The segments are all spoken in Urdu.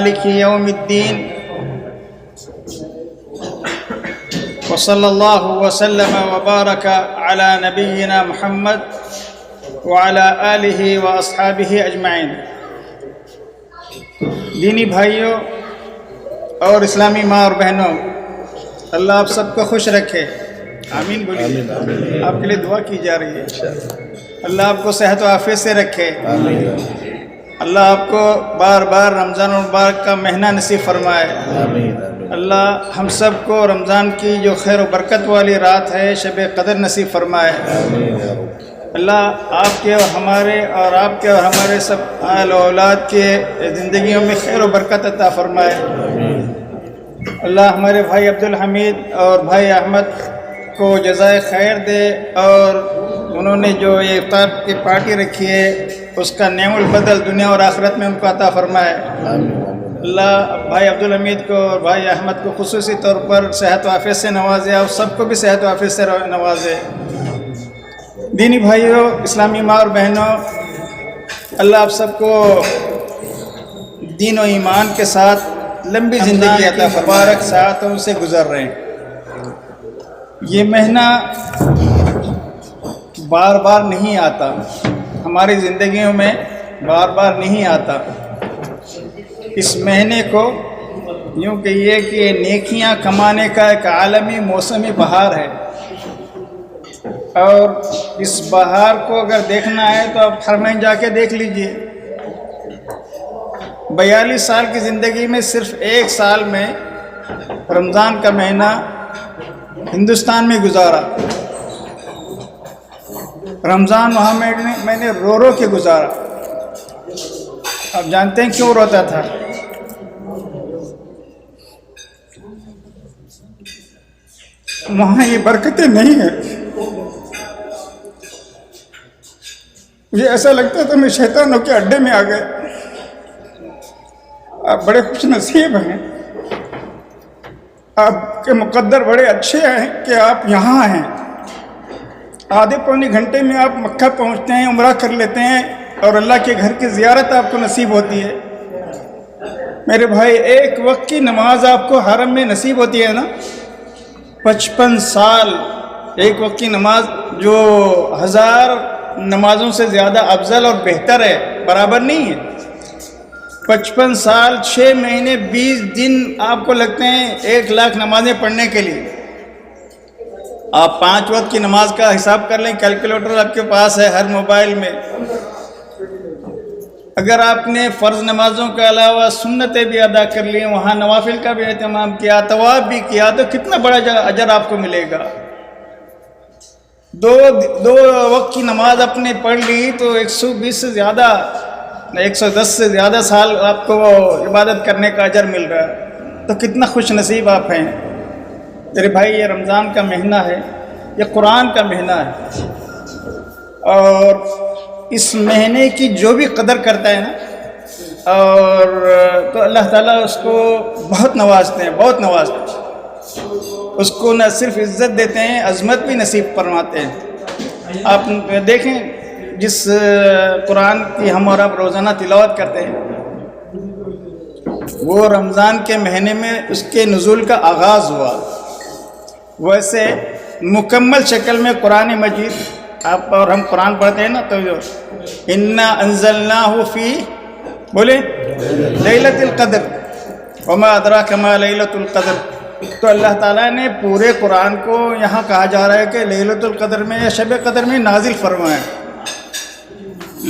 مالك يوم الدين وصلى الله وسلم وبارك على نبينا محمد وعلى آله وأصحابه أجمعين۔ دینی بھائیوں اور اسلامی ماں اور بہنوں، اللہ آپ سب کو خوش رکھے، آمین بولیے۔ آپ کے لیے دعا کی جا رہی ہے، اللہ آپ کو صحت و عافیت سے رکھے، اللہ آپ کو بار بار رمضان المبارک کا مہینہ نصیب فرمائے، اللہ ہم سب کو رمضان کی جو خیر و برکت والی رات ہے شب قدر نصیب فرمائے، اللہ آپ کے اور ہمارے اور آپ کے اور ہمارے سب اہل و اولاد کے زندگیوں میں خیر و برکت عطا فرمائے، اللہ ہمارے بھائی عبدالحمید اور بھائی احمد کو جزائے خیر دے، اور انہوں نے جو یہ افطار کی پارٹی رکھی ہے اس کا نعم البدل دنیا اور آخرت میں ان کو عطا فرمائے، اللہ بھائی عبدالحمید کو اور بھائی احمد کو خصوصی طور پر صحت و عافیت سے نوازے، اور سب کو بھی صحت و عافیت سے نوازے۔ دینی بھائیوں، اسلامی ماں اور بہنوں، اللہ آپ سب کو دین و ایمان کے ساتھ لمبی زندگی عطا فرمائے، مبارک ساعتوں سے گزر رہے ہیں۔ یہ مہینہ بار بار نہیں آتا، ہماری زندگیوں میں بار بار نہیں آتا۔ اس مہینے کو یوں کہیے کہ نیکیاں کمانے کا ایک عالمی موسمی بہار ہے، اور اس بہار کو اگر دیکھنا ہے تو آپ حرمین جا کے دیکھ لیجئے۔ 42 سال کی زندگی میں صرف ایک سال میں رمضان کا مہینہ ہندوستان میں گزارا، رمضان وہاں میں نے رو رو کے گزارا۔ آپ جانتے ہیں کیوں روتا تھا؟ وہاں یہ برکتیں نہیں ہیں۔ مجھے ایسا لگتا تھا میں شیطانوں کے اڈے میں آ گئے۔ آپ بڑے خوش نصیب ہیں، آپ کے مقدر بڑے اچھے ہیں کہ آپ یہاں ہیں۔ آدھے پونے گھنٹے میں آپ مکہ پہنچتے ہیں، عمرہ کر لیتے ہیں، اور اللہ کے گھر کی زیارت آپ کو نصیب ہوتی ہے۔ میرے بھائی، ایک وقت کی نماز آپ کو حرم میں نصیب ہوتی ہے نا، 55 سال ایک وقت کی نماز، جو 1000 نمازوں سے زیادہ افضل اور بہتر ہے، برابر نہیں ہے۔ 55 سال 6 مہینے 20 دن آپ کو لگتے ہیں 1 لاکھ نمازیں پڑھنے کے لیے۔ آپ 5 وقت کی نماز کا حساب کر لیں، کیلکولیٹر آپ کے پاس ہے ہر موبائل میں۔ اگر آپ نے فرض نمازوں کے علاوہ سنتیں بھی ادا کر لی، وہاں نوافل کا بھی اہتمام کیا، طواف بھی کیا، تو کتنا بڑا اجر آپ کو ملے گا۔ دو وقت کی نماز اپنے پڑھ لی تو 120 سے زیادہ 110 سے زیادہ سال آپ کو عبادت کرنے کا اجر مل رہا ہے، تو کتنا خوش نصیب آپ ہیں۔ میرے بھائی، یہ رمضان کا مہینہ ہے، یہ قرآن کا مہینہ ہے، اور اس مہینے کی جو بھی قدر کرتا ہے نا، اور تو اللہ تعالیٰ اس کو بہت نوازتے ہیں، بہت نوازتے ہیں۔ اس کو نہ صرف عزت دیتے ہیں، عظمت بھی نصیب فرماتے ہیں۔ آپ دیکھیں، جس قرآن کی ہم اور آپ روزانہ تلاوت کرتے ہیں، وہ رمضان کے مہینے میں اس کے نزول کا آغاز ہوا۔ ویسے مکمل شکل میں قرآن مجید، آپ اور ہم قرآن پڑھتے ہیں نا، تو انا انزلناہ فی بولے لیلۃ القدر وما ادراک ما لیلۃ القدر، تو اللہ تعالیٰ نے پورے قرآن کو یہاں کہا جا رہا ہے کہ لیلۃ القدر میں یا شب قدر میں نازل فرمایا۔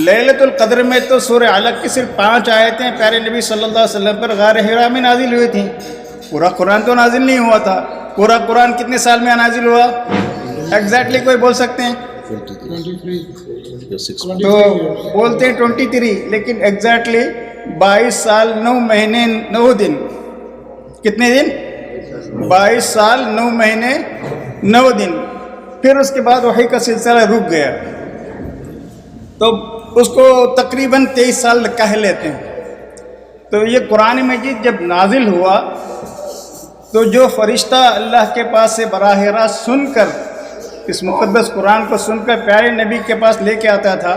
لیلۃ القدر میں تو سورہ علق کی صرف 5 آیتیں پیارے نبی صلی اللہ علیہ وسلم پر غار حرا میں نازل ہوئی تھیں، پورا قرآن تو نازل نہیں ہوا تھا۔ پورا قرآن کتنے سال میں نازل ہوا؟ ایگزیکٹلی کوئی بول سکتے ہیں؟ تو بولتے ہیں 23، لیکن ایگزیکٹلی 22 سال 9 مہینے 9 دن۔ کتنے دن؟ 22 سال 9 مہینے 9 دن۔ پھر اس کے بعد وحی کا سلسلہ رک گیا، تو اس کو تقریباً 23 سال کہہ لیتے ہیں۔ تو یہ قرآن مجید جب نازل ہوا تو جو فرشتہ اللہ کے پاس سے براہ راست سن کر، اس مقدس قرآن کو سن کر پیارے نبی کے پاس لے کے آتا تھا،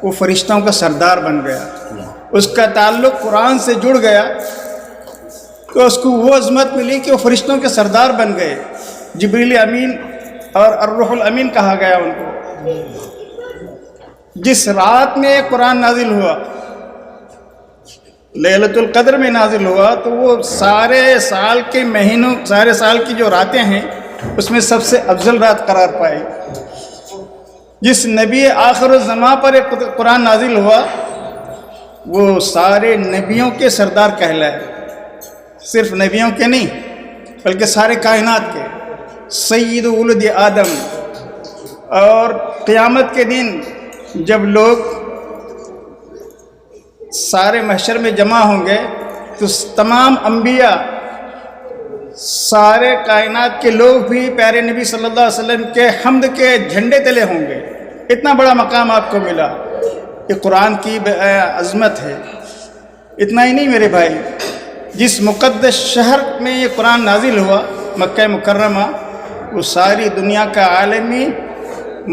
وہ فرشتوں کا سردار بن گیا۔ اس کا تعلق قرآن سے جڑ گیا تو اس کو وہ عظمت ملی کہ وہ فرشتوں کے سردار بن گئے. جبریل امین اور الروح الامین کہا گیا ان کو. جس رات میں قرآن نازل ہوا، لیلۃ القدر میں نازل ہوا، تو وہ سارے سال کے مہینوں، سارے سال کی جو راتیں ہیں اس میں سب سے افضل رات قرار پائی. جس نبی آخر الزماں پر ایک قرآن نازل ہوا وہ سارے نبیوں کے سردار کہلائے. صرف نبیوں کے نہیں بلکہ سارے کائنات کے سید ولد آدم. اور قیامت کے دن جب لوگ سارے محشر میں جمع ہوں گے تو تمام انبیاء، سارے کائنات کے لوگ بھی پیارے نبی صلی اللہ علیہ وسلم کے حمد کے جھنڈے تلے ہوں گے. اتنا بڑا مقام آپ کو ملا. یہ قرآن کی عظمت ہے. اتنا ہی نہیں میرے بھائی، جس مقدس شہر میں یہ قرآن نازل ہوا مکہ مکرمہ، وہ ساری دنیا کا عالمی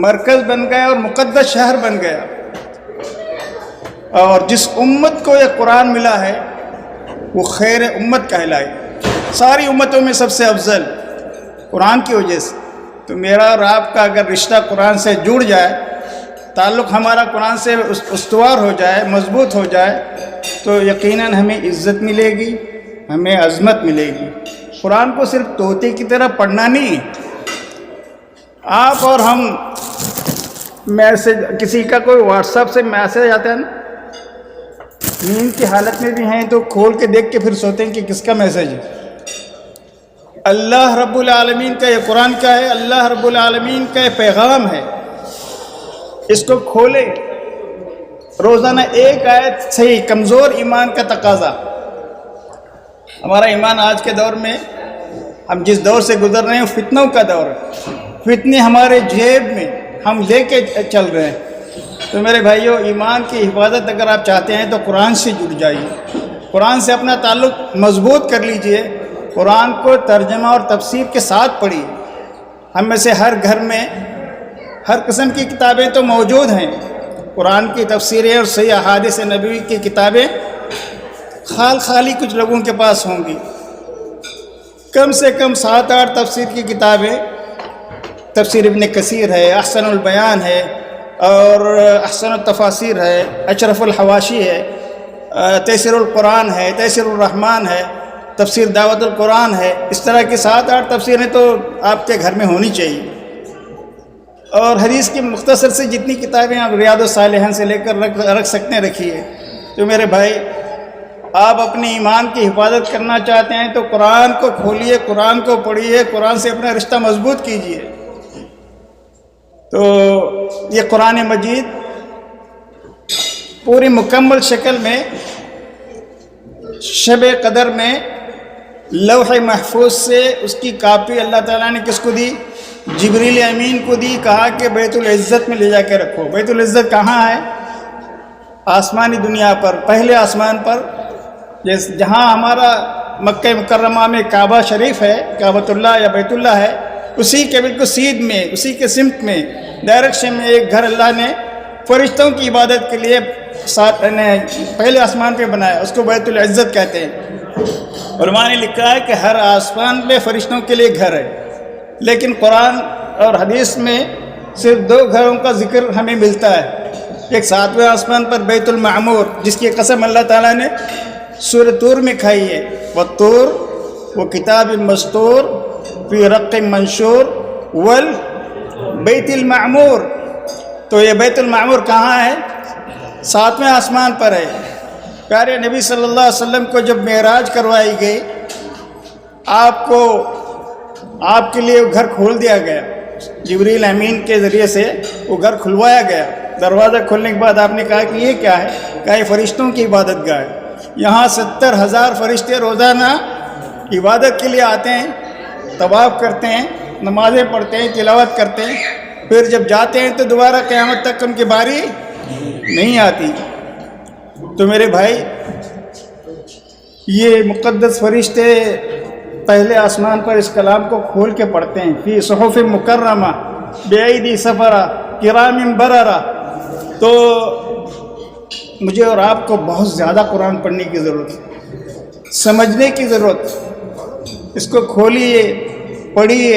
مرکز بن گیا اور مقدس شہر بن گیا. اور جس امت کو یہ قرآن ملا ہے وہ خیر امت کہلائے. ساری امتوں میں سب سے افضل قرآن کی وجہ سے. تو میرا اور آپ کا اگر رشتہ قرآن سے جڑ جائے، تعلق ہمارا قرآن سے استوار ہو جائے، مضبوط ہو جائے، تو یقیناً ہمیں عزت ملے گی، ہمیں عظمت ملے گی. قرآن کو صرف طوطے کی طرح پڑھنا نہیں. آپ اور ہم میسج، کسی کا کوئی واٹس ایپ سے میسج آتا ہے نا، نیند کی حالت میں بھی ہیں تو کھول کے دیکھ کے پھر سوتے ہیں کہ کس کا میسج ہے. اللہ رب العالمین کا یہ قرآن کیا ہے؟ اللہ رب العالمین کا یہ پیغام ہے. اس کو کھولے، روزانہ ایک آیت. صحیح کمزور ایمان کا تقاضا. ہمارا ایمان آج کے دور میں، ہم جس دور سے گزر رہے ہیں، فتنوں کا دور ہے. فتنے ہمارے جیب میں، ہم لے کے چل رہے ہیں. تو میرے بھائیوں، ایمان کی حفاظت اگر آپ چاہتے ہیں تو قرآن سے جڑ جائیے. قرآن سے اپنا تعلق مضبوط کر لیجئے. قرآن کو ترجمہ اور تفسیر کے ساتھ پڑھیے. ہم میں سے ہر گھر میں ہر قسم کی کتابیں تو موجود ہیں. قرآن کی تفسیریں اور صحیح احادیث نبوی کی کتابیں خالی کچھ لوگوں کے پاس ہوں گی. کم سے کم 7-8 تفسیر کی کتابیں، تفسیر ابن کثیر ہے، احسن البیان ہے، اور احسن التفاسیر ہے، اشرف الحواشی ہے، تیسیر القرآن ہے، تیسیر الرحمن ہے، تفسیر دعوت القرآن ہے. اس طرح کی 7-8 تفسیریں تو آپ کے گھر میں ہونی چاہیے. اور حدیث کی مختصر سے جتنی کتابیں آپ ریاض الصالحین سے لے کر رکھ سکتے ہیں رکھیے. تو میرے بھائی، آپ اپنے ایمان کی حفاظت کرنا چاہتے ہیں تو قرآن کو کھولیے، قرآن کو پڑھیے، قرآن سے اپنا رشتہ مضبوط کیجیے. تو یہ قرآن مجید پوری مکمل شکل میں شب قدر میں لوح محفوظ سے اس کی کاپی اللہ تعالیٰ نے کس کو دی؟ جبریل امین کو دی. کہا کہ بیت العزت میں لے جا کے رکھو. بیت العزت کہاں ہے؟ آسمانی دنیا پر، پہلے آسمان پر، جہاں ہمارا مکہ مکرمہ میں کعبہ شریف ہے، کعبۃ اللہ یا بیت اللہ ہے، اسی کے بالکل سیدھ میں، اسی کے سمت میں، ڈائریکشن میں ایک گھر اللہ نے فرشتوں کی عبادت کے لیے پہلے آسمان پہ بنایا. اس کو بیت العزت کہتے ہیں. علماء نے لکھا ہے کہ ہر آسمان پہ فرشتوں کے لیے گھر ہے. لیکن قرآن اور حدیث میں صرف 2 گھروں کا ذکر ہمیں ملتا ہے. ایک 7ویں آسمان پر بیت المعمور، جس کی قسم اللہ تعالیٰ نے سورہ طور میں کھائی ہے. والطور وکتاب مستور فی رق منشور والبیت المعمور. تو یہ بیت المعمور کہاں ہے؟ 7ویں آسمان پر ہے. پیارے نبی صلی اللہ علیہ وسلم کو جب معراج کروائی گئی، آپ کے لیے وہ گھر کھول دیا گیا. جبریل امین کے ذریعے سے وہ گھر کھلوایا گیا. دروازہ کھولنے کے بعد آپ نے کہا کہ یہ کیا ہے؟ کہا یہ فرشتوں کی عبادت گاہ ہے. یہاں 70,000 فرشتے روزانہ عبادت کے لیے آتے ہیں، طواف کرتے ہیں، نمازیں پڑھتے ہیں، تلاوت کرتے ہیں. پھر جب جاتے ہیں تو دوبارہ قیامت تک ان کی باری نہیں آتی. تو میرے بھائی، یہ مقدس فرشتے پہلے آسمان پر اس کلام کو کھول کے پڑھتے ہیں. فی صحف مکرمہ بایدی سفرہ کرام بررہ. تو مجھے اور آپ کو بہت زیادہ قرآن پڑھنے کی ضرورت ہے، سمجھنے کی ضرورت ہے۔ اس کو کھولیے، پڑھیے،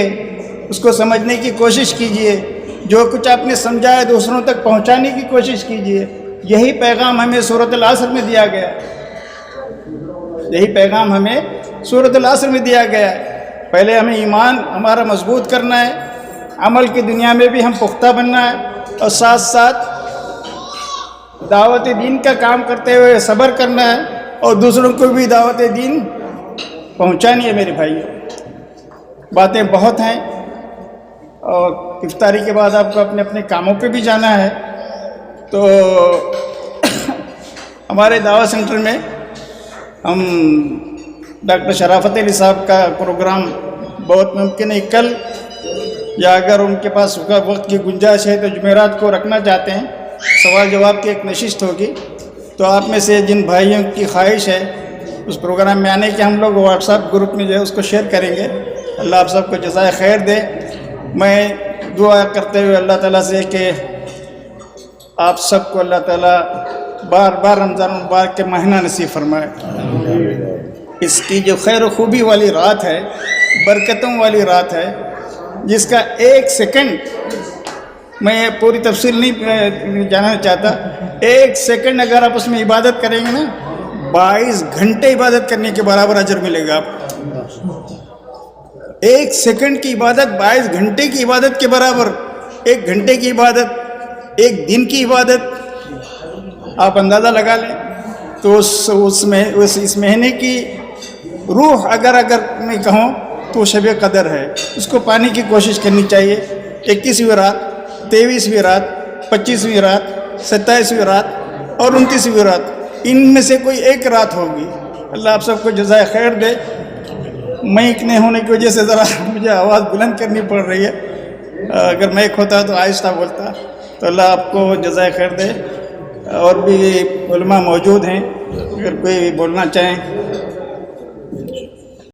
اس کو سمجھنے کی کوشش کیجیے، جو کچھ آپ نے سمجھا ہے دوسروں تک پہنچانے کی کوشش کیجیے۔ یہی پیغام ہمیں سورۃ العصر میں دیا گیا ہے، یہی پیغام ہمیں سورۃ العصر میں دیا گیا ہے۔ پہلے ہمیں ایمان ہمارا مضبوط کرنا ہے، عمل کی دنیا میں بھی ہم پختہ بننا ہے، اور ساتھ ساتھ دعوت دین کا کام کرتے ہوئے صبر کرنا ہے، اور دوسروں کو بھی دعوت دین پہنچانی ہے۔ میرے بھائیو، باتیں بہت ہیں، اور افطاری کے بعد آپ کو اپنے اپنے کاموں پہ بھی جانا ہے۔ تو ہمارے دعوت سینٹر میں ہم ڈاکٹر شرافت علی صاحب کا پروگرام بہت ممکن ہے کل، یا اگر ان کے پاس وقت کی گنجائش ہے تو جمعرات کو رکھنا چاہتے ہیں۔ سوال جواب کی ایک نشست ہوگی، تو آپ میں سے جن بھائیوں کی خواہش ہے اس پروگرام میں آنے کے، ہم لوگ واٹس ایپ گروپ میں جو ہے اس کو شیئر کریں گے۔ اللہ آپ سب کو جزائے خیر دے۔ میں دعا کرتے ہوئے اللہ تعالیٰ سے کہ آپ سب کو اللہ تعالیٰ بار بار رمضان المبارک کے مہینہ نصیب فرمائے۔ اس کی جو خیر و خوبی والی رات ہے، برکتوں والی رات ہے، جس کا ایک سیکنڈ، میں پوری تفصیل نہیں جاننا چاہتا، ایک سیکنڈ اگر آپ اس میں عبادت کریں گے نا، 22 گھنٹے عبادت کرنے کے برابر اجر ملے گا آپ کو۔ ایک سیکنڈ کی عبادت 22 گھنٹے کی عبادت کے برابر، ایک گھنٹے کی عبادت، ایک دن کی عبادت، آپ اندازہ لگا لیں۔ تو اس مہینے کی روح اگر میں کہوں تو شب قدر ہے، اس کو پانے کی کوشش کرنی چاہیے۔ 21ویں رات، 23ویں رات، 25ویں رات، 27ویں رات اور 29ویں رات، ان میں سے کوئی ایک رات ہوگی۔ اللہ آپ سب کو جزائے خیر دے۔ مائک نہیں ہونے کی وجہ سے ذرا مجھے آواز بلند کرنی پڑ رہی ہے، اگر مائک ہوتا تو آہستہ بولتا۔ تو اللہ آپ کو جزائے خیر دے۔ اور بھی علماء موجود ہیں، اگر کوئی بولنا چاہیں۔